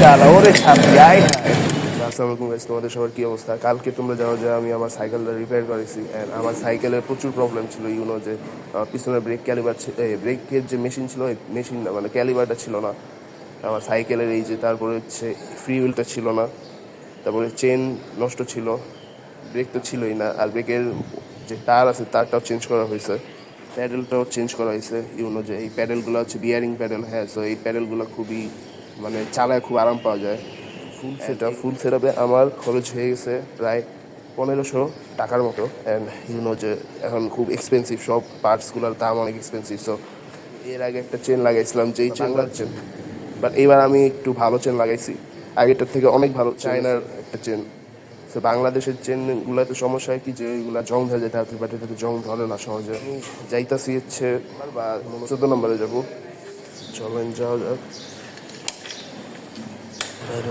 শালা ওরে ছাত্রী আয় হায়। আসসালামু আলাইকুম গাইস, তোমাদের সবার কি অবস্থা? কালকে তোমরা জানো যে আমি আমার সাইকেলটা রিপেয়ার করেছি অ্যান্ড আমার সাইকেলের প্রচুর প্রবলেম ছিল। যে পিছনের ব্রেক ক্যালিবার ব্রেকের যে মেশিন ছিল, ওই মেশিন মানে ক্যালিবারটা ছিল না আমার সাইকেলের। এই যে তারপরে হচ্ছে ফ্রি হুইলটা ছিল না, তারপরে চেন নষ্ট ছিল, ব্রেক তো ছিলই না, আর ব্রেকের যে তার আছে তারটাও চেঞ্জ করা হয়েছে, প্যাডেলটাও চেঞ্জ করা হয়েছে। যে এই প্যাডেলগুলো হচ্ছে বিয়ারিং প্যাডেল, হ্যাঁ। সো এই প্যাডেলগুলো খুবই মানে চালায় খুব আরাম পাওয়া যায়। ফুল সেট আপে আমার খরচ হয়ে গেছে প্রায় 1500 টাকার মতো। অ্যান্ড যে এখন খুব এক্সপেন্সিভ, সব পার্টসগুলোর দাম অনেক এক্সপেন্সিভ। সো এর আগে একটা চেন লাগাইছিলাম, যেই বাংলার চেন, বাট এবার আমি একটু ভালো চেন লাগাইছি, আগেরটার থেকে অনেক ভালো। চায়নার একটা চেন। তো বাংলাদেশের চেনগুলোতে সমস্যা হয় কি, যে ওইগুলো জং ধরে যেতে হবে, বাট এটাতে জং ধরে না সহজে। আমি যাইতাছি হচ্ছে বা 14 নম্বরে যাবো, চলেন যাওয়া যাক।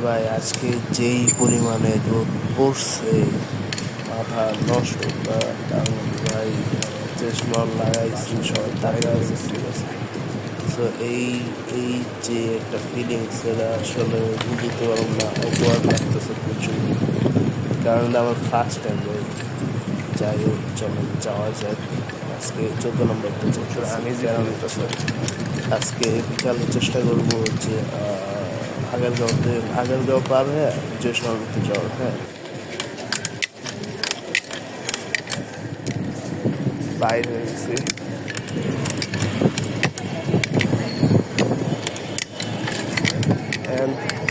ভাই আজকে যেই পরিমাণে রোদ পড়ছে, মাথা নষ্ট। কারণ ভাই চশমা লাগাইছি, সবাই তাকায় আছে, ঠিক আছে। তো এই এই যে একটা ফিলিংস, এটা আসলে বুঝতে পারলাম না, অপওয়ার্ড লাগতেছে প্রচুর। কারণ আমার ফার্স্ট টাইম ভাই। যাই হোক, চলেন যাওয়া যাক। আজকে 14 নম্বরটা আমি আজকে বিকালে চেষ্টা করবো যে আগারগাঁও পার হয়ে জয়সমাপতি যাওয়ার, হ্যাঁ। বাইরে হয়ে গেছি,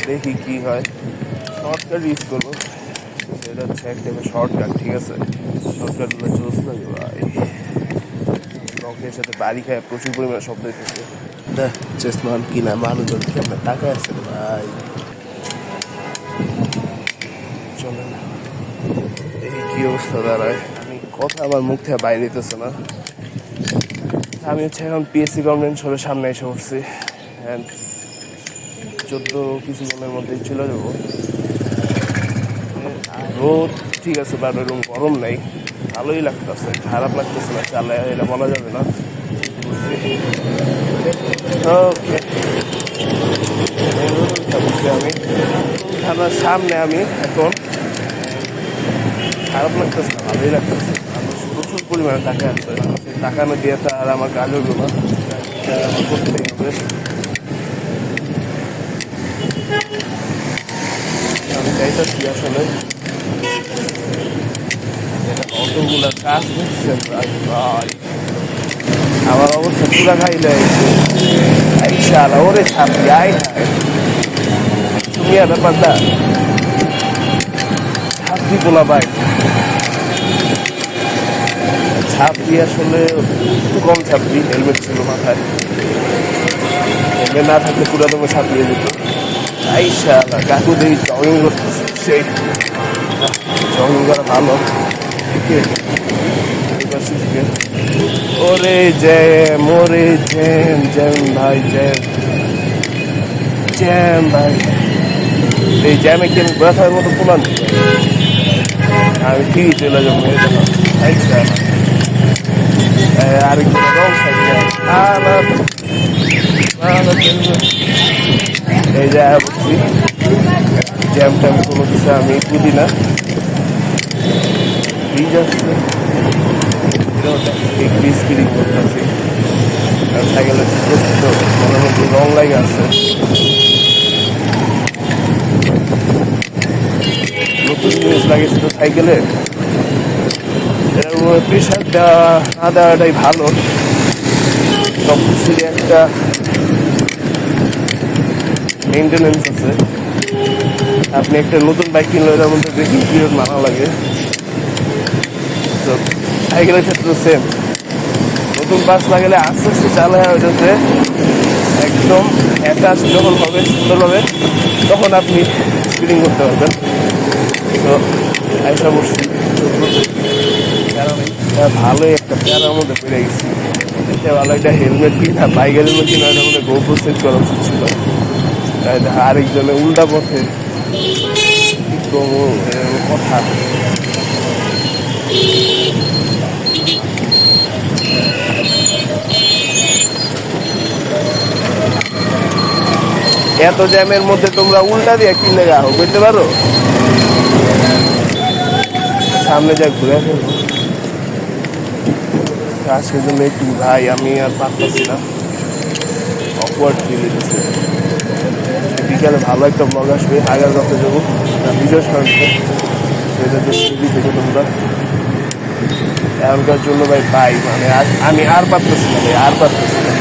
দেখি কি হয়। শর্টকাট ইউজ করবো, এটা হচ্ছে একটা শর্টকাট, ঠিক আছে। শর্টকাটগুলো চলছে না ভাই, ব্লকের সাথে বাড়ি খায় প্রচুর পরিমাণে শব্দ হইতেছে। চেষ্টান কিনা মানুষজন কি আপনার টাকা আছে ভাই। চলেন দেখি কি অবস্থা দাঁড়ায়। আমি কথা আমার মুখ থেকে বাইরে দিতেছে না। আমি হচ্ছে এখন পিএসসি গভর্নমেন্ট সবের সামনে এসে পড়ছি, অ্যান্ড 14 কিছুজনের মধ্যেই চলে যাবো। রোদ ঠিক আছে, বাট ওরকম গরম নাই, ভালোই লাগতেছে, খারাপ লাগতেছে না, চালে এটা বলা যাবে না। ওকে, আমি থানার সামনে, আমি এখন খারাপ লাগতেছে না, ভালোই লাগতেছে। প্রচুর পরিমাণে টাকা আছে, টাকা না দিয়ে তো আর আমার কাজ হইল না, করতেই হবে। আমি চাইতেছি আসলে অতগুলা কাজ দেখছেন ভাই, আমার অবস্থা পুরা খাইলে শালা ওরে ছাপি আয় হায়। তুমি আর ব্যাপারটা ছাপি বলা ভাই, ছাপি আসলে একটু কম ছাপি। হেলমেট ছিল মাথায়, হেলমেট না থাকলে পুরা তোমার ছাপিয়ে যেত। আই শালা কাকু দেখি জগিং করতেছে, সেই জগিং করা ভালো। ওরে জ্যাম, ওরে জ্যাম, জ্যাম ভাই, জ্যাম জ্যাম ভাই। এই জ্যামে কি আমি ব্যথার মতো পোলান, আমি ঠিক চলে যাবো। আচ্ছা আরেকদিন রং থাকবে এই যে বুঝছি, জ্যাম ট্যাম কোনো কিছু আমি বুঝি না। ব্রিজ আসছে, স্পিডিং করতেছি, সাইকেলের মনে মধ্যে রং লাগে আছে। নতুন জিনিস লাগিয়েছিল সাইকেলে, প্রেশার দেওয়া না দেওয়াটাই ভালো। সব কিছুরই একটা মেনটেনেন্স আছে। আপনি একটা নতুন বাইক কিনলে এটার মধ্যে ব্রেকিং পিরিয়ড মানা লাগে। তো সাইকেলের ক্ষেত্রে সেম, নতুন পার্টস লাগালে আস্তে আস্তে চালায় ওইটাতে একদম অ্যাটাচ যখন হবে সুন্দরভাবে, তখন আপনি স্পিডিং করতে পারবেন। তো আইসা বসছি, ভালোই একটা প্যারার মধ্যে পেরে গেছি। ভালো একটা হেলমেট কিনা, বাইকের হেলমেট কিনা, ওইটার মধ্যে গোপ্রো সেট করা উচিত ছিল। আরেকজনে উল্টা পথে কথা। এত জ্যামের মধ্যে তোমরা উল্টা দিয়ে কিনে গাও বুঝতে পারো, সামনে যা ঘুরে ফেলবো। আজকের জন্য একটু ভাই আমি আর পারতেছি না, অকওয়ার্ড ফিল হচ্ছে। বিকালে ভালো একটা ব্লগ আসবে, আগার কথা যাবো ভিডিও সার্চে, সেটা থেকে তোমরা এখনকার জন্য ভাই পাই মানে আমি আর পারতেছি না ভাই, আর পারতেছি না।